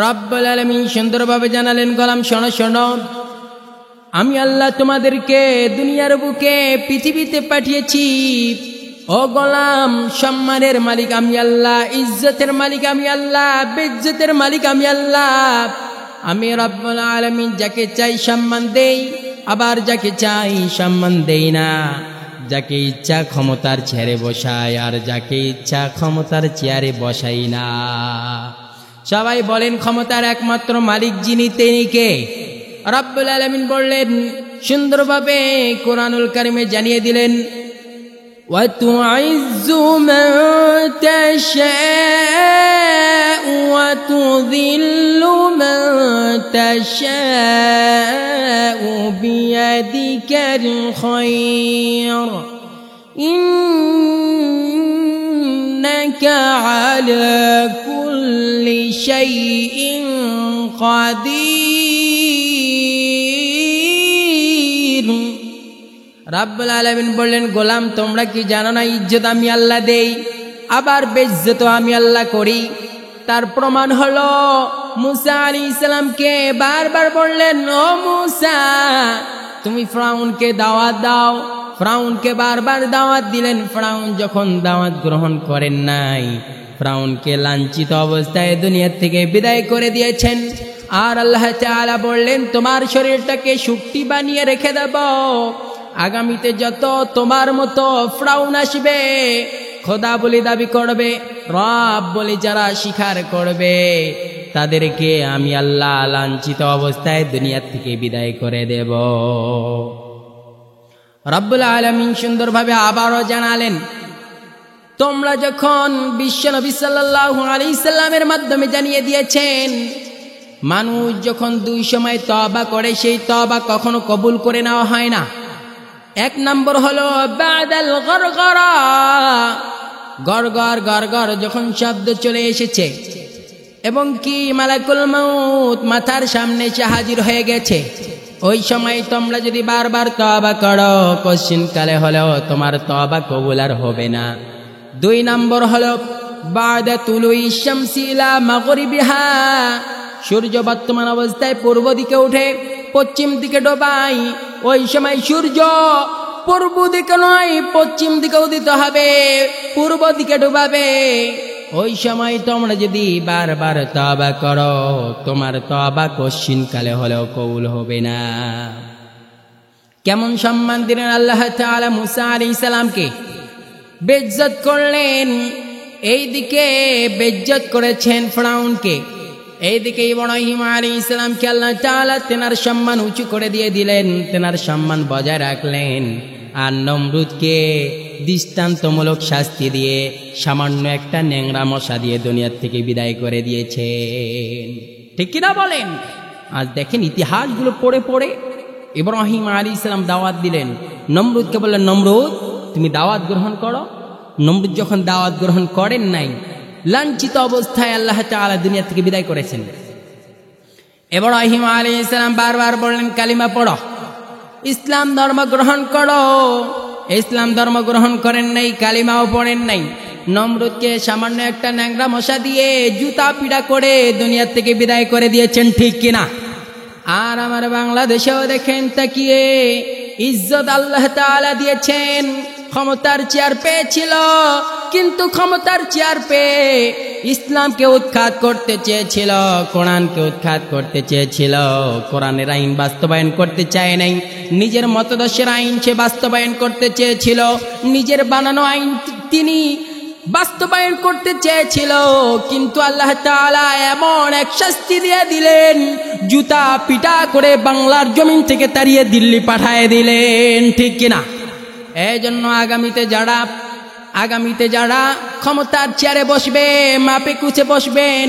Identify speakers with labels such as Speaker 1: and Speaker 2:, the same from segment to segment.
Speaker 1: রব্বুল আলামিন সুন্দরভাবে জানালেন, গোলাম শোনো শোনো, আমি আল্লাহ তোমাদেরকে দুনিয়ার বুকে পৃথিবীতে পাঠিয়েছি। ও গোলাম, সম্মানের মালিক আমি আল্লাহ, ইজ্জতের মালিক আমি আল্লাহ, বেইজ্জতের মালিক আমি আল্লাহ। আমি রব্বুল আলামিন যাকে চাই সম্মান দেই, আবার যাকে চাই সম্মান দেই না। যাকে ইচ্ছা ক্ষমতার চেয়ারে বসাই, আর যাকে ইচ্ছা ক্ষমতার চেয়ারে বসাই না। সবাই বলেন ক্ষমতার একমাত্র মালিক যিনি, তিনি কে? রব্বুল আলামিন বললেন, সুন্দরভাবে কোরআনুল কারিমে জানিয়ে দিলেন, وَتُعِزُّ مَن تَشَاءُ وَتُذِلُّ مَن تَشَاءُ بِيَدِكَ الْخَيْرُ إِنَّكَ عَلَى كُلِّ شَيْءٍ قَدِيرٌ। রব্বুল আলামিন বললেন, গোলাম তোমরা কি জানো না ইজ্জত আমি আল্লাহ দেই, আবার বেইজ্জত আমি আল্লাহ করি। তার প্রমাণ হলো মুসা আলাইহিস সালামকে বারবার বললেন, ও মুসা তুমি ফিরআউনকে দাওয়াত দাও। ফিরআউনকে বারবার দাওয়াত দিলেন। ফিরআউন যখন দাওয়াত গ্রহণ করেন নাই, ফিরআউনকে লাঞ্ছিত অবস্থায় দুনিয়া থেকে বিদায় করে দিয়েছেন। আর আল্লাহ তাআলা বললেন, তোমার শরীরটাকে শক্তি বানিয়ে রেখে দেব। আগামীতে যত তোমার মতো ফিরআউন আসবে, খোদা বলে দাবি করবে, রব বলে যারা স্বীকার করবে, তাদেরকে আমি আল্লাহ লাঞ্ছিত অবস্থায় দুনিয়া থেকে বিদায় করে দেব। রব্বুল আলামিন সুন্দরভাবে আবারও জানালেন, তোমরা যখন বিশ্বনবী সাল্লাল্লাহু আলাইহি সাল্লামের মাধ্যমে জানিয়ে দিয়েছেন, মানুষ যখন দুই সময় তওবা করে, সেই তওবা কখনো কবুল করে নেওয়া হয় না। এক নম্বর হলো বাদাল গরগরা, গরগর গরগর যখন শব্দ চলে এসেছে এবং কি মালাকুল মউত মাথার সামনে এসে হাজির হয়ে গেছে, ওই সময় তোমরা যদি বারবার তওবা করো, কশিনকালে হলেও তোমার তওবা কবুল আর হবে না। দুই নম্বর হলো বাদা তুলুই শামসি ইলা মাগরিবিহা, সূর্য বর্তমান অবস্থায় পূর্ব দিকে উঠে পশ্চিম দিকে ডোবায়, ওই সময় সূর্য পূর্ব দিকে নয় পশ্চিম দিকে উদিত হবে, পূর্ব দিকে ডুবাবে। ওই সময় তোমরা যদি বারবার তওবা করো, তোমার তওবা কশিনকালে হলেও কবুল হবে না। কেমন সম্মান দিলেন আল্লাহ তাআলা মুসা আলাইহিস সালামকে, বেইজ্জত করলেন। এইদিকে বেইজ্জত করেছেন ফিরআউনকে, এইদিকে ইব্রাহিম আলাইহিস সালামকে আল্লাহ তাআলা তেনার সম্মান উঁচু করে দিয়ে দিলেন, তেনার সম্মান বজায় রাখলেন। আর নমরুদকে দৃষ্টান্তমূলক শাস্তি দিয়ে সামান্য একটা ন্যাংরা মশা দিয়ে দুনিয়ার থেকে বিদায় করে দিয়েছেন। ঠিক কিনা বলেন? আজ দেখেন ইতিহাসগুলো পড়ে পড়ে ইব্রাহিম আলাইহিস সালাম দাওয়াত দিলেন, নমরুদকে বললেন, নমরুদ তুমি দাওয়াত গ্রহণ করো। নমরুদ যখন দাওয়াত গ্রহণ করেন নাই, লাঞ্ছিত অবস্থায় আল্লাহ তাআলা দুনিয়া থেকে বিদায় করেছেন। ইব্রাহিম আলাইহিস সালাম বারবার বললেন, কালিমা পড়ো, ইসলাম ধর্ম গ্রহণ করো। ইসলাম ধর্ম গ্রহণ করেন নাই, কালিমাও পড়েন নাই। নমরুদকে সামান্য একটা ন্যাংরা মশা দিয়ে জুতা পিটা করে দুনিয়া থেকে বিদায় করে দিয়েছেন। ঠিক কিনা? আর আমার বাংলাদেশেও দেখেন তাকিয়ে, ইজ্জত আল্লাহ তাআলা দিয়েছেন। ক্ষমতার চেয়ার পেয়েছিল, কিন্তু ক্ষমতার চেয়ার পেয়ে ইসলামকে উৎখাত করতে চেয়েছিল, কোরআনকে উৎখাত করতে চেয়েছিল, কোরআনের আইন বাস্তবায়ন করতে চায় নাই। নিজের মতদর্শের আইন সে বাস্তবায়ন করতে চেয়েছিল, নিজের বানানো আইন তিনি বাস্তবায়ন করতে চেয়েছিল, কিন্তু আল্লাহ তাআলা এমন এক শাস্তি দিয়ে দিলেন, জুতা পিটা করে বাংলার জমিন থেকে তাড়িয়ে দিল্লি পাঠিয়ে দিলেন। ঠিক কিনা? এই জন্য আগামীতে যারা ক্ষমতার চেয়ারে বসবে, মাপে কুচে বসবেন।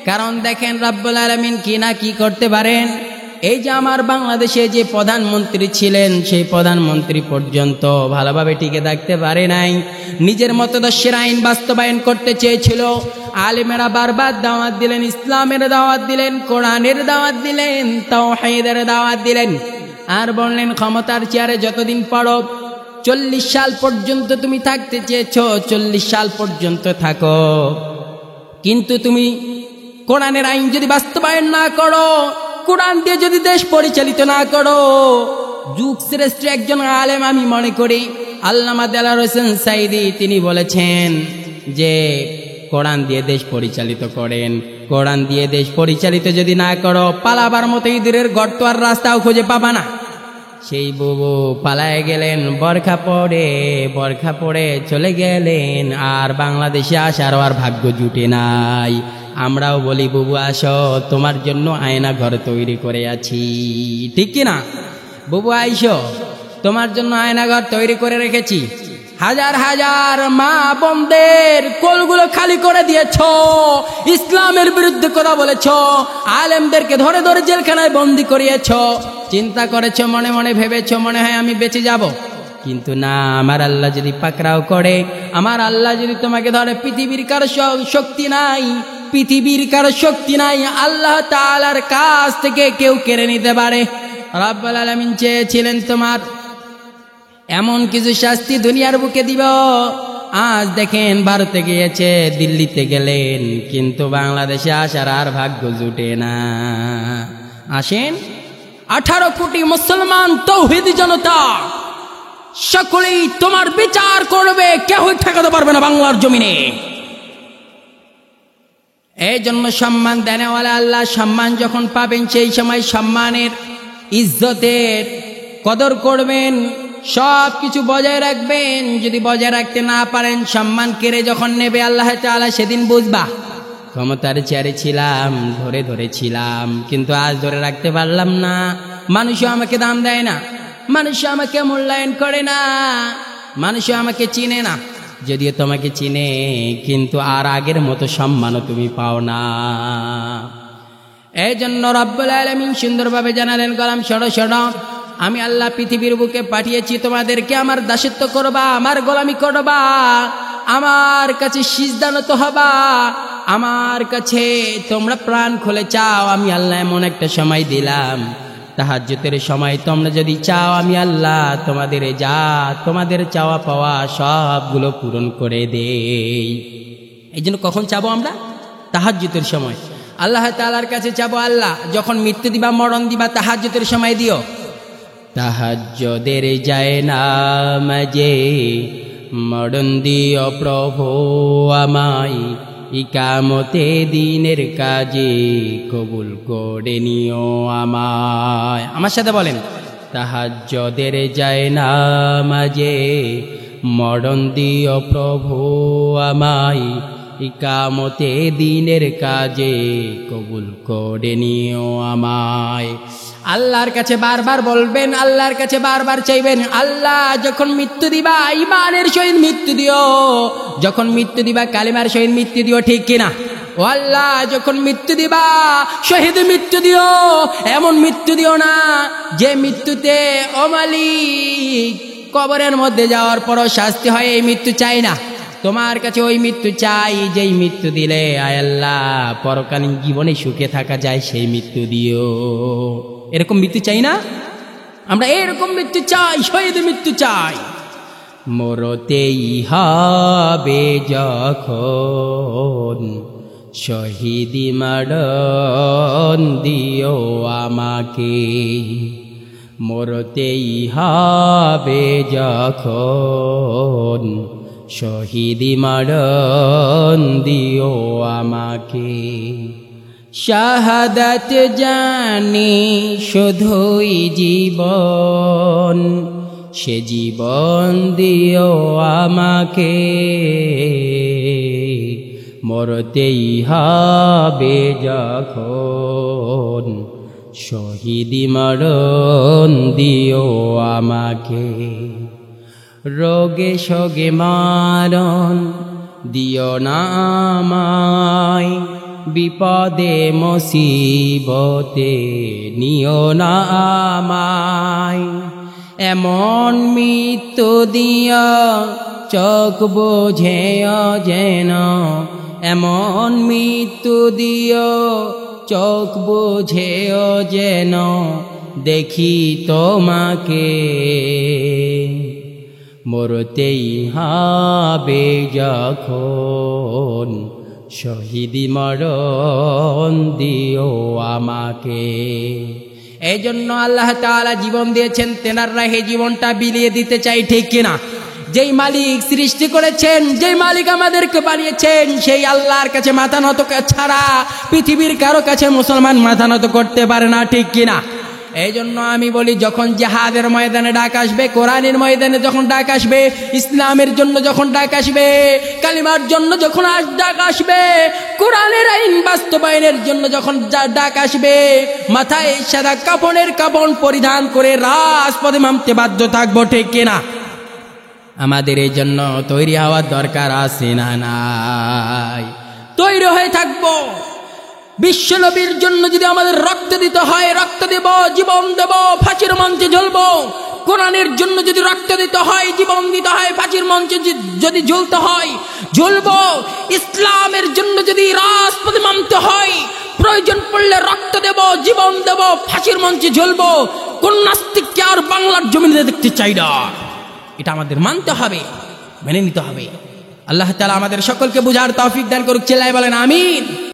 Speaker 1: কারণ দেখেন রব্বুল আলামিন কি না কি করতে পারেন। এই যে আমার বাংলাদেশে যে প্রধানমন্ত্রী ছিলেন, সেই প্রধানমন্ত্রী পর্যন্ত ভালোভাবে টিকে থাকতে পারে নাই, নিজের মতদর্শের আইন বাস্তবায়ন করতে চেয়েছিল। আলেমেরা বারবার দাওয়াত দিলেন, ইসলামের দাওয়াত দিলেন, কোরআনের দাওয়াত দিলেন, তাওহীদের দাওয়াত দিলেন, আর বললেন ক্ষমতার চেয়ারে যতদিন পারো, 40 সাল পর্যন্ত তুমি থাকতে চেয়েছো, 40 সাল পর্যন্ত থাকো, কিন্তু তুমি কোরআনের আইন যদি বাস্তবায়ন না করো, কোরআন দিয়ে যদি দেশ পরিচালিত না করো, যুগ শ্রেষ্ঠ একজন আলেম আমি মনে করি আল্লামা দেলাওয়ার হোসেন সাঈদী, তিনি বলেছেন যে কোরআন দিয়ে দেশ পরিচালিত করেন। কোরআন দিয়ে দেশ পরিচালিত যদি না করো, পালাবার মতো ইঁদুরের গর্ত আর রাস্তাও খুঁজে পাবা না। সেই বুবু পালায় গেলেন, বরখা পড়ে চলে গেলেন, আর বাংলাদেশে আসারও আর ভাগ্য জুটে নাই। আমরাও বলি বুবু আসো, তোমার জন্য আয়না ঘর তৈরি করে আছি, ঠিক কিনা? বুবু আইসো, তোমার জন্য আয়না ঘর তৈরি করে রেখেছি। হাজার হাজার মা বোনদের কোলগুলো খালি করে দিয়েছ, ইসলামের বিরুদ্ধে কথা বলেছ, আলেমদেরকে ধরে ধরে জেলখানায় বন্দি করিয়েছ। চিন্তা করেছ, মনে মনে ভেবেছ মনে হয় আমি বেঁচে যাব, কিন্তু না, আমার আল্লাহ যদি পাকড়াও করে, আমার আল্লাহ যদি তোমাকে ধরে, পৃথিবীর কারো শক্তি নাই, পৃথিবীর কারো শক্তি নাই আল্লাহ তাআলার কাছ থেকে কেউ কেড়ে নিতে পারে। রব্বুল আলামিন চেয়েছিলেন তোমার এমন কিছু শাস্তি দুনিয়ার বুকে দিব। আজ দেখেন ভারতে গিয়েছে, দিল্লিতে গেলেন, কিন্তু বাংলাদেশে আসার আর ভাগ্য জুটে না। আসেন, 18 কোটি মুসলমান তৌহিদি জনতা সকলেই তোমার বিচার করবে, কেউই ঠেকাতে পারবে না বাংলার জমিনে। এই জন্য সম্মান দেনেওয়ালা আল্লাহ সম্মান যখন পাবেন, সেই সময় সম্মানের ইজ্জতের কদর করবেন, সব কিছু বজায় রাখবেন। যদি বজায় রাখতে না পারেন, সম্মান কেড়ে যখন নেবে আল্লাহ তাআলা, সেদিন বুঝবা ক্ষমতার চেয়ারে ছিলাম, ধরে ধরেছিলাম, কিন্তু আজ ধরে রাখতে পারলাম না। মানুষও আমাকে দাম দেয় না, মানুষও আমাকে মূল্যায়ন করে না, মানুষও আমাকে চিনে না। যদিও তোমাকে চিনে, কিন্তু আর আগের মতো সম্মানও তুমি পাও না। এই জন্য রব্বুল আলামিন সুন্দরভাবে জানালেন, গোলাম শোনো শোনো, আমি আল্লাহ পৃথিবীর বুকে পাঠিয়েছি তোমাদেরকে, আমার দাসত্ব করবা, আমার গোলামি করবা, আমার কাছে সিজদা নত হবা, আমার কাছে তোমরা প্রাণ খুলে চাও। আমি আল্লাহ এমন একটা সময় দিলাম, তাহাজ্জুদের সময়, তোমরা যদি চাও আমি আল্লাহ তোমাদের চাওয়া পাওয়া সবগুলো পূরণ করে দেই। এই জন্য কখন চাবো আমরা? তাহাজ্জুদের সময় আল্লাহ তাআলার কাছে চাবো, আল্লাহ যখন মৃত্যু দিবা, মরণ দিবা, তাহাজ্জুদের সময় দিও। তাহাজ্জুদের যায় না মাঝে মরণ দিও প্রভু আমায়, ইকামতে দিনের কাজে কবুল করে নিও আমায়। আমার সাথে বলেন, তাহাজ্জুদের যায় না মাঝে মরণ দিও প্রভু আমায়, ইকামতে দিনের কাজে কবুল করে নিও আমায়। আল্লাহর কাছে বারবার বলবেন, আল্লাহর কাছে বারবার চাইবেন, আল্লাহ যখন মৃত্যু দিবা ঈমানের সহিত মৃত্যু দিও, যখন মৃত্যু দিবা কালিমার সহিত মৃত্যু দিও, ঠিক কিনা? ও আল্লাহ, যখন মৃত্যু দিবা শহীদ মৃত্যু দিও, এমন মৃত্যু দিও না যে মৃত্যুতে ও মালিক কবরের মধ্যে যাওয়ার পরও শাস্তি হয়। এই মৃত্যু চাই না, তোমার কাছে ওই মৃত্যু চাই যেই মৃত্যু দিলে আয় আল্লাহ পরকালীন জীবনে সুখে থাকা যায়, সেই মৃত্যু দিও। এরকম মৃত্যু চাই না আমরা, এরকম মৃত্যু চাই, শহীদ মৃত্যু চাই। মরতেই হবে যখন শহীদি মরণ দিও আমাকে, মরতেই হবে যখন শহীদি মরণ দিও আমাকে। শাহাদাত জানি শুধুই জীবন, সে জীবন দিও আমাকে, মরতেই হবে যখন শহীদি মরণ দিও আমাকে। রোগে শোগে মারণ দিও না আমায়, বিপদে মুসিবতে নিও না আমায়, এমন মৃত্যু দিও চোখ বুঝেও যেন, এমন মৃত্যু দিও চোখ বুঝেও যেন দেখি তোমাকে, মরতেই হবে যখন শহীদি মরণ দিও আমাকে। এই জন্য আল্লাহ তাআলা জীবন দিয়েছেন, তেনার রাহে জীবনটা বিলিয়ে দিতে চাই, ঠিক কিনা? যেই মালিক সৃষ্টি করেছেন, যেই মালিক আমাদেরকে বানিয়েছেন, সেই আল্লাহর কাছে মাথা নত ছাড়া পৃথিবীর কারো কাছে মুসলমান মাথা নত করতে পারে না, ঠিক কিনা? এই জন্য আমি বলি, যখন জিহাদের ময়দানে ডাক আসবে, কোরআনের ময়দানে যখন ডাক আসবে, ইসলামের জন্য যখন ডাক আসবে, কালিমার জন্য যখন ডাক আসবে, কোরআনের আইন বাস্তবায়নের জন্য যখন ডাক আসবে, মাথায় সাদা কাফনের কাফন পরিধান করে রাজপথে নামতে বাধ্য থাকবো, ঠিক কিনা? আমাদের এই জন্য তৈরি হওয়ার দরকার আছে না নাই? তৈরি হয়ে থাকবো। বিশ্ব নবীর জন্য যদি আমাদের রক্ত দিতে হয়, রক্ত দেব, জীবন দেব, ফাঁসির মঞ্চে ঝুলব। কোরআনের জন্য যদি রক্ত দিতে হয়, জীবন দিতে হয়, ফাঁসির মঞ্চে যদি ঝুলতে হয় ঝুলব। ইসলামের জন্য যদি রাজপথে নামতে হয়, প্রয়োজন পড়লে রক্ত দেব, জীবন দেব, ফাঁসির মঞ্চে ঝুলব। কোন নাস্তিককে আর বাংলার জমিনে দেখতে চাই না। এটা আমাদের মানতে হবে, মেনে নিতে হবে। আল্লাহ তাআলা আমাদের সকলকে বুঝার তৌফিক দান করুক। চিল্লায়ে বলেন আমিন।